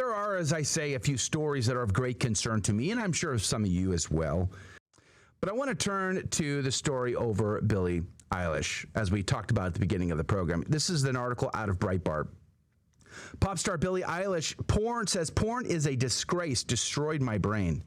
there are, as I say, a few stories that are of great concern to me, and I'm sure some of you as well. But I want to turn to the story over Billie Eilish, as we talked about at the beginning of the program. This is an article out of Breitbart. Popstar Billie Eilish, porn is a disgrace, destroyed my brain.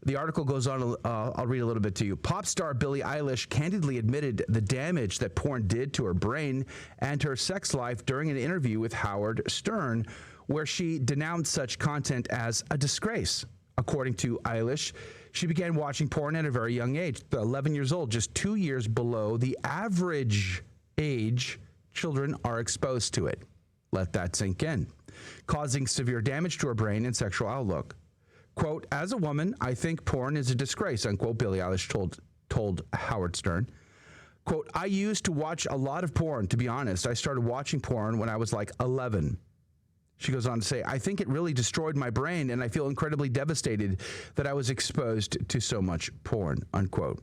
The article goes on, I'll read a little bit to you. Popstar Billie Eilish candidly admitted the damage that porn did to her brain and her sex life during an interview with Howard Stern, where she denounced such content as a disgrace. According to Eilish, she began watching porn at a very young age, 11 years old, just 2 years below the average age children are exposed to it. Let that sink in, causing severe damage to her brain and sexual outlook. Quote, as a woman, I think porn is a disgrace, unquote, Billie Eilish told Howard Stern. Quote, I used to watch a lot of porn, to be honest. I started watching porn when I was like 11. She goes on to say, I think it really destroyed my brain, and I feel incredibly devastated that I was exposed to so much porn, unquote.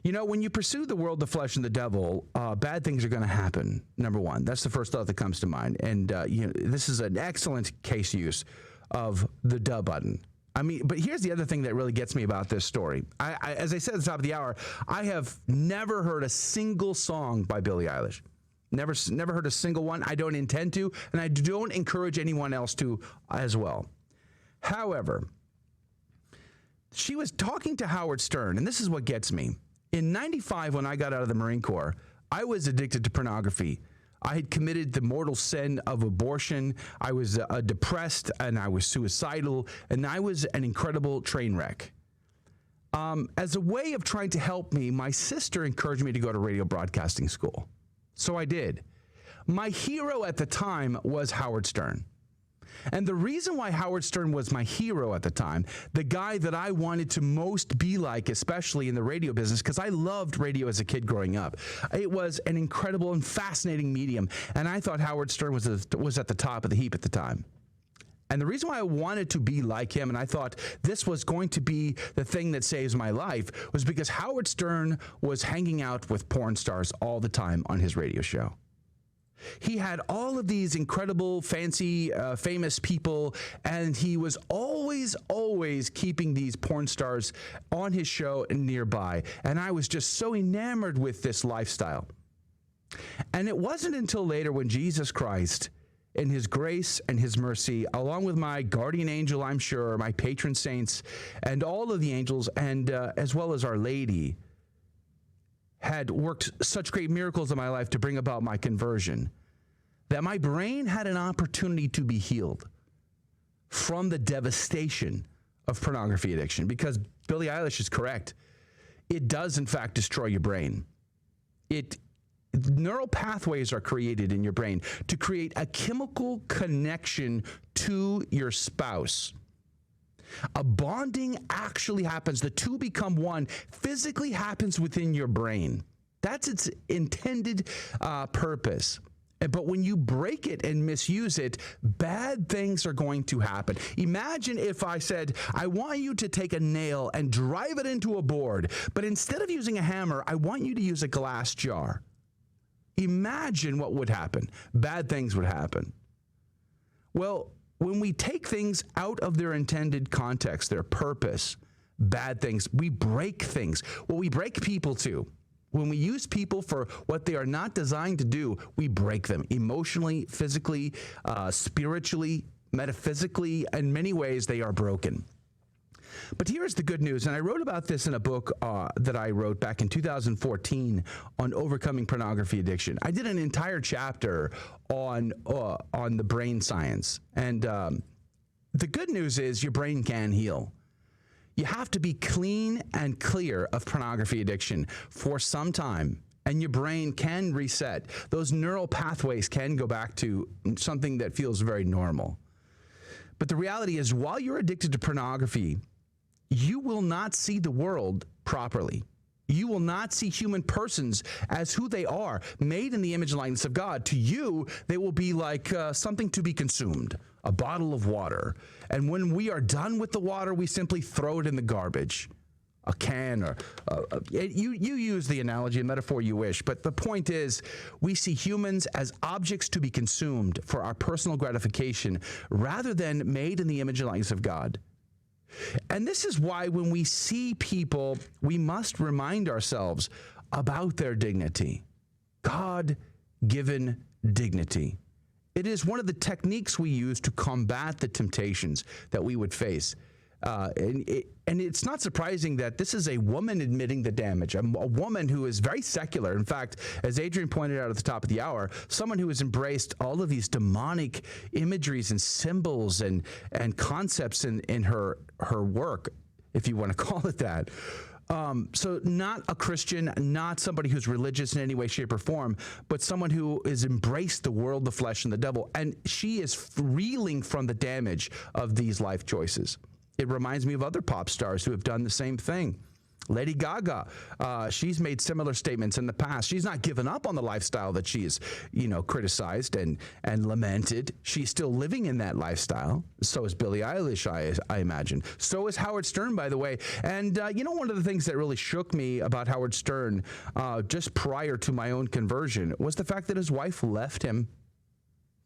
You know, when you pursue the world, the flesh, and the devil, bad things are going to happen, number one. That's the first thought that comes to mind. And, this is an excellent case use of the duh button. I mean, but here's the other thing that really gets me about this story. As I said at the top of the hour, I have never heard a single song by Billie Eilish. Never heard a single one. I don't intend to, and I don't encourage anyone else to as well. However, she was talking to Howard Stern, and this is what gets me. In '95, when I got out of the Marine Corps, I was addicted to pornography. I had committed the mortal sin of abortion. I was depressed, and I was suicidal, and I was an incredible train wreck. As a way of trying to help me, my sister encouraged me to go to radio broadcasting school. So I did. My hero at the time was Howard Stern. And the reason why Howard Stern was my hero at the time, the guy that I wanted to most be like, especially in the radio business, because I loved radio as a kid growing up. It was an incredible and fascinating medium, and I thought Howard Stern was at the top of the heap at the time. And the reason why I wanted to be like him, and I thought this was going to be the thing that saves my life, was because Howard Stern was hanging out with porn stars all the time on his radio show. He had all of these incredible, fancy, famous people, and he was always keeping these porn stars on his show and nearby. And I was just so enamored with this lifestyle. And it wasn't until later when Jesus Christ, in his grace and his mercy, along with my guardian angel, I'm sure, my patron saints, and all of the angels, and as well as Our Lady, had worked such great miracles in my life to bring about my conversion, that my brain had an opportunity to be healed from the devastation of pornography addiction. Because Billie Eilish is correct. It does, in fact, destroy your brain. Neural pathways are created in your brain to create a chemical connection to your spouse. A bonding actually happens. The two become one. Physically happens within your brain. That's its intended purpose. But when you break it and misuse it, bad things are going to happen. Imagine if I said, I want you to take a nail and drive it into a board, but instead of using a hammer, I want you to use a glass jar. Imagine what would happen. Bad things would happen. Well, when we take things out of their intended context, their purpose, bad things, we break things. Well, we break people too. When we use people for what they are not designed to do, we break them emotionally, physically, spiritually, metaphysically. In many ways, they are broken. But here's the good news, and I wrote about this in a book that I wrote back in 2014 on overcoming pornography addiction. I did an entire chapter on the brain science, and the good news is your brain can heal. You have to be clean and clear of pornography addiction for some time, and your brain can reset. Those neural pathways can go back to something that feels very normal. But the reality is, while you're addicted to pornography, you will not see the world properly. You will not see human persons as who they are, made in the image and likeness of God. To you, they will be like something to be consumed, a bottle of water. And when we are done with the water, we simply throw it in the garbage. a can, or you use the analogy and metaphor you wish, but the point is we see humans as objects to be consumed for our personal gratification rather than made in the image and likeness of God. And this is why when we see people, we must remind ourselves about their dignity, God-given dignity. It is one of the techniques we use to combat the temptations that we would face. And it's not surprising that this is a woman admitting the damage, a woman who is very secular. In fact, as Adrian pointed out at the top of the hour, someone who has embraced all of these demonic imageries and symbols and concepts in her work, if you want to call it that. So not a Christian, not somebody who's religious in any way, shape, or form, but someone who has embraced the world, the flesh, and the devil. And she is reeling from the damage of these life choices. It reminds me of other pop stars who have done the same thing. Lady Gaga, she's made similar statements in the past. She's not given up on the lifestyle that she's, criticized and lamented. She's still living in that lifestyle. So is Billie Eilish, I imagine. So is Howard Stern, by the way. And, one of the things that really shook me about Howard Stern just prior to my own conversion was the fact that his wife left him.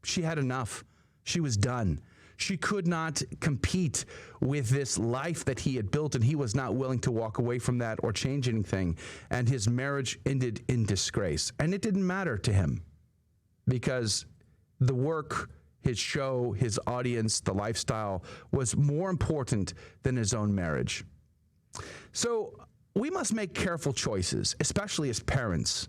She had enough. She was done. She could not compete with this life that he had built, and he was not willing to walk away from that or change anything. And his marriage ended in disgrace. And it didn't matter to him because the work, his show, his audience, the lifestyle was more important than his own marriage. So we must make careful choices, especially as parents.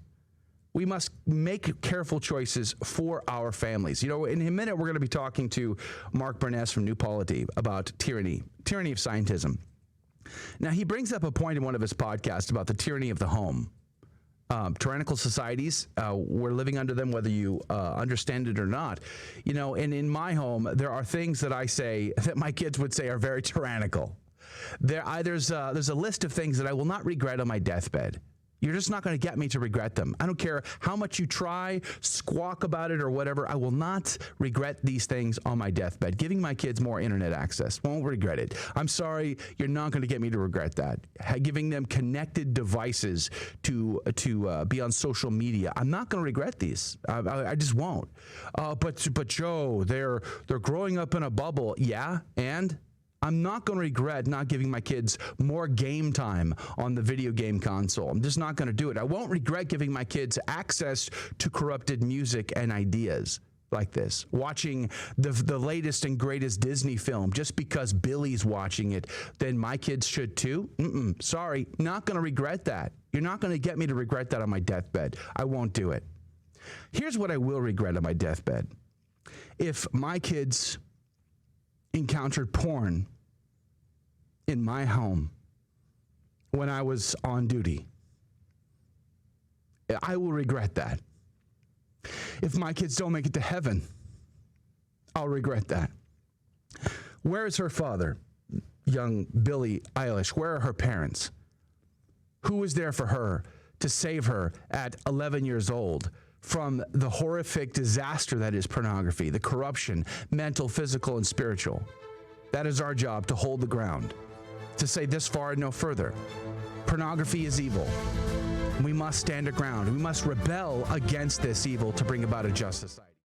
We must make careful choices for our families. In a minute, we're going to be talking to Mark Burness from New Polity about tyranny of scientism. Now, he brings up a point in one of his podcasts about the tyranny of the home. Tyrannical societies, we're living under them, whether you understand it or not. And in my home, there are things that I say that my kids would say are very tyrannical. There's a list of things that I will not regret on my deathbed. You're just not going to get me to regret them. I don't care how much you try, squawk about it or whatever. I will not regret these things on my deathbed. Giving my kids more internet access, won't regret it. I'm sorry, you're not going to get me to regret that. Giving them connected devices to be on social media, I'm not going to regret these. I just won't. But Joe, they're growing up in a bubble. Yeah, and I'm not going to regret not giving my kids more game time on the video game console. I'm just not going to do it. I won't regret giving my kids access to corrupted music and ideas like this. Watching the latest and greatest Disney film just because Billy's watching it, then my kids should too? Sorry, not going to regret that. You're not going to get me to regret that on my deathbed. I won't do it. Here's what I will regret on my deathbed. If my kids encountered porn in my home when I was on duty, I will regret that. If my kids don't make it to heaven, I'll regret that. Where is her father, young Billie Eilish? Where are her parents? Who was there for her to save her at 11 years old from the horrific disaster that is pornography, the corruption, mental, physical, and spiritual? That is our job, to hold the ground, to say this far and no further. Pornography is evil. We must stand our ground. We must rebel against this evil to bring about a just society.